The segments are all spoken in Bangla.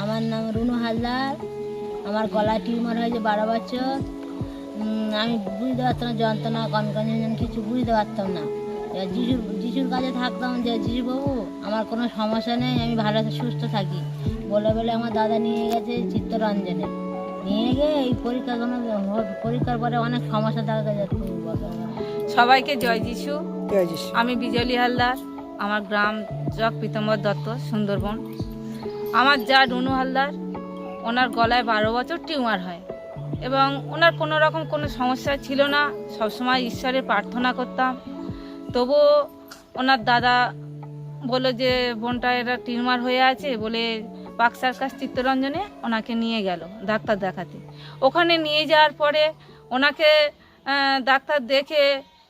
আমার নাম রুনু হালদার। আমার গলায় টিউমার হয়েছে 12 বছর। আমি বুঝতে পারতাম না যন্ত্রণা, কনকন কিছু বুঝতে পারতাম না। যিশুর কাছে থাকতাম যে যিশু বাবু আমার কোনো সমস্যা নেই, আমি ভালো সুস্থ থাকি বলে বলে আমার দাদা নিয়ে গেছে চিত্তরঞ্জনে। নিয়ে গিয়ে এই পরীক্ষার পরে অনেক সমস্যা দেখা যাচ্ছে। সবাইকে জয় যিশু। আমি বিজলি হালদার, আমার গ্রাম চক পীতম্বর দত্ত, সুন্দরবন। আমার যা রুনু হালদার, ওনার গলায় 12 বছর টিউমার হয় এবং ওনার কোনো রকম কোনো সমস্যা ছিল না। সবসময় ঈশ্বরের প্রার্থনা করতাম। তবুও ওনার দাদা বললো যে বোনটা এটা টিউমার হয়ে আছে বলে পাকসার্কাস চিত্তরঞ্জনে ওনাকে নিয়ে গেল ডাক্তার দেখাতে। ওখানে নিয়ে যাওয়ার পরে ওনাকে ডাক্তার দেখে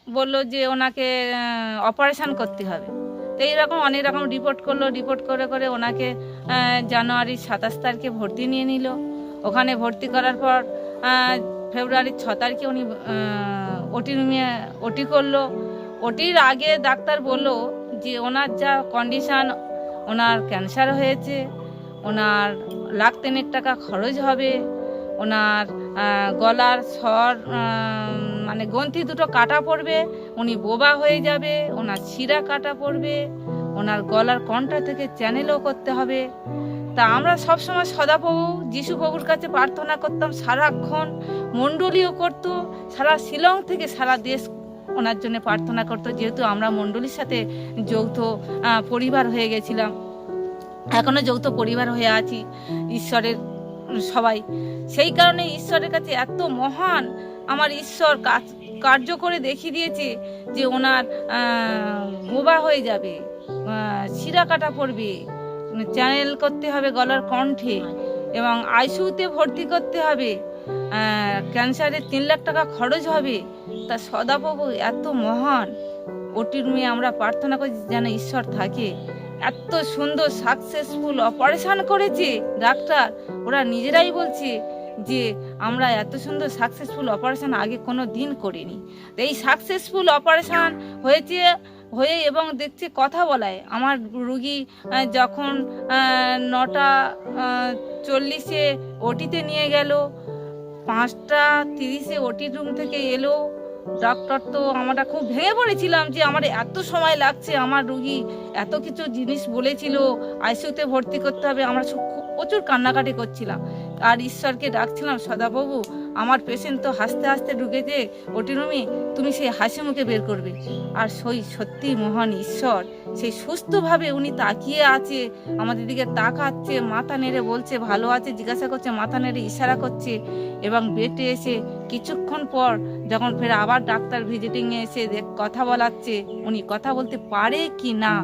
বলল যে ওনাকে অপারেশন করতে হবে। তো এইরকম অনেক রকম রিপোর্ট করলো। রিপোর্ট করে করে ওনাকে জানুয়ারির 27 তারিখে ভর্তি নিয়ে নিল। ওখানে ভর্তি করার পর ফেব্রুয়ারির 6 তারিখে উনি ওটি রুমে ওটি করলো। ওটির আগে ডাক্তার বলল যে ওনার যা কন্ডিশান, ওনার ক্যান্সার হয়েছে, ওনার লাখ 3 টাকা খরচ হবে, ওনার গলার স্বর মানে গ্রন্থি দুটো কাটা পড়বে, উনি বোবা হয়ে যাবে, ওনার শিরা কাটা পড়বে, ওনার গলার কণ্ঠা থেকে চ্যানেলও করতে হবে। তা আমরা সবসময় সদাপ্রভু যিশু প্রভুর কাছে প্রার্থনা করতাম, সারাক্ষণ মণ্ডলীও করতো, সারা শিলং থেকে সারা দেশ ওনার জন্য প্রার্থনা করতো। যেহেতু আমরা মণ্ডলীর সাথে যৌথ পরিবার হয়ে গেছিলাম, এখনও যৌথ পরিবার হয়ে আছি ঈশ্বরের সবাই। সেই কারণে ঈশ্বরের কাছে এত মহান আমার ঈশ্বর কার্য করে দেখিয়ে দিয়েছে যে ওনার বোবা হয়ে যাবে, শিরা কাটা পড়বে, চ্যানেল করতে হবে গলার কণ্ঠে এবং আইসিইউতে ভর্তি করতে হবে, ক্যান্সারের 3 লাখ টাকা খরচ হবে। তা সদাপ্রভু এত মহান, ওটি রুমে আমরা প্রার্থনা করি যেন ঈশ্বর থাকে। এত সুন্দর সাকসেসফুল অপারেশন করেছে ডাক্তার, ওরা নিজেরাই বলছে যে আমরা এত সুন্দর সাকসেসফুল অপারেশন আগে কোনো দিন করিনি। এই সাকসেসফুল অপারেশন হয়ে এবং দেখছে কথা বলায়। আমার রুগী যখন 9টা 40-এ ওটিতে নিয়ে গেল, 5টা 30-এ ওটি রুম থেকে এলো। ডক্টর তো আমরা খুব ভেঙে পড়েছিলাম যে আমার এত সময় লাগছে, আমার রুগী এত কিছু জিনিস বলেছিল, আইসিইউতে ভর্তি করতে হবে। আমরা প্রচুর কান্নাকাটি করছিলাম আর ঈশ্বরকে ডাকছিলাম, সদাপ্রভু আমার পেশেন্ট তো হাসতে হাসতে ঢুকেছে ওটি রুমে, তুমি সেই হাসি মুখে বের করবে। আর সত্যি মহান ঈশ্বর সেই সুস্থভাবে উনি তাকিয়ে আছে, আমাদের দিকে তাকাচ্ছে, মাথা নেড়ে বলছে ভালো আছে, জিজ্ঞাসা করছে, মাথা নেড়ে ইশারা করছে এবং বেটে এসে কিছুক্ষণ পর যখন ফের আবার ডাক্তার ভিজিটিংয়ে এসে কথা বলাচ্ছে, উনি কথা বলতে পারে কি না,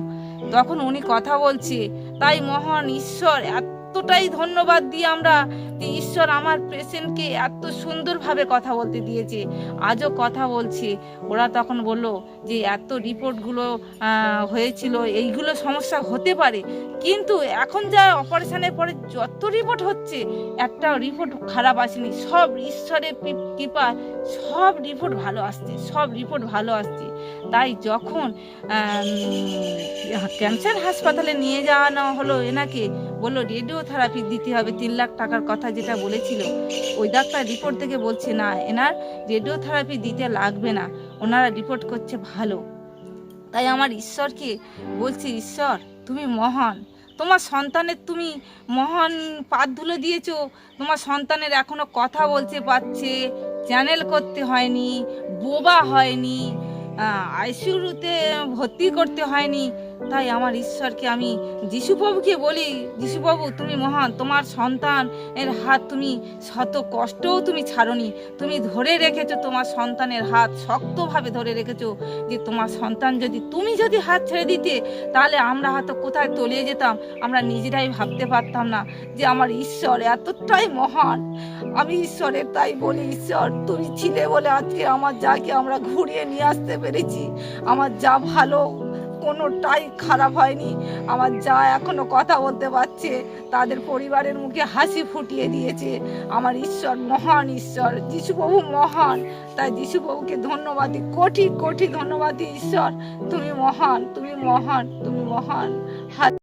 তখন উনি কথা বলছে। তাই মহান ঈশ্বর এতটাই ধন্যবাদ দিই আমরা যে ঈশ্বর আমার পেশেন্টকে এত সুন্দরভাবে কথা বলতে দিয়েছে, আজও কথা বলছে। ওরা তখন বলল যে এত রিপোর্টগুলো হয়েছিল, এইগুলো সমস্যা হতে পারে, কিন্তু এখন যা অপারেশনের পরে যত রিপোর্ট হচ্ছে একটাও রিপোর্ট খারাপ আসেনি। সব ঈশ্বরের কৃপা, সব রিপোর্ট ভালো আসছে, সব রিপোর্ট ভালো আসছে। তাই যখন ক্যান্সার হাসপাতালে নিয়ে যাওয়ানো হলো, এনাকে বললো রেডিওথেরাপি দিতে হবে 3 লাখ টাকার কথা যেটা বলেছিল, ওই ডাক্তার রিপোর্ট থেকে বলছে না, এনার রেডিওথেরাপি দিতে লাগবে না, ওনারা রিপোর্ট করছে ভালো। তাই আমার ঈশ্বরকে বলছি, ঈশ্বর তুমি মহান, তোমার সন্তানের তুমি মহান পাদ ধুলো দিয়েছো। তোমার সন্তানের এখনো কথা বলতে পারছে, চ্যানেল করতে হয়নি, বোবা হয়নি, আইসিইউতে ভর্তি করতে হয়নি। তাই আমার ঈশ্বরকে আমি যিশুপ্রভুকে বলি, যিশুপ্রভু তুমি মহান, তোমার সন্তান এর হাত তুমি শত কষ্টও তুমি ছাড়নি, তুমি ধরে রেখেছো তোমার সন্তানের হাত, শক্তভাবে ধরে রেখেছো। যে তোমার সন্তান তুমি যদি হাত ছেড়ে দিতে তাহলে আমরা হয়তো কোথায় তলিয়ে যেতাম, আমরা নিজেরাই ভাবতে পারতাম না যে আমার ঈশ্বর এতটাই মহান। আমি ঈশ্বরের তাই বলি, ঈশ্বর তুমি ছিলে বলে আজকে আমার যাকে আমরা ঘুরিয়ে নিয়ে আসতে পেরেছি। আমার যা ভালো কোনোটাই খারাপ হয়নি। আমার যা এখনো কথা বলতে পারছে, তাদের পরিবারের মুখে হাসি ফুটিয়ে দিয়েছে। আমার ঈশ্বর মহান ঈশ্বর, যিশুপ্রভু মহান। তাই যিশুপ্রভুকে ধন্যবাদ দিই, কোটি কোটি ধন্যবাদ দিই। ঈশ্বর তুমি মহান, তুমি মহান, তুমি মহান।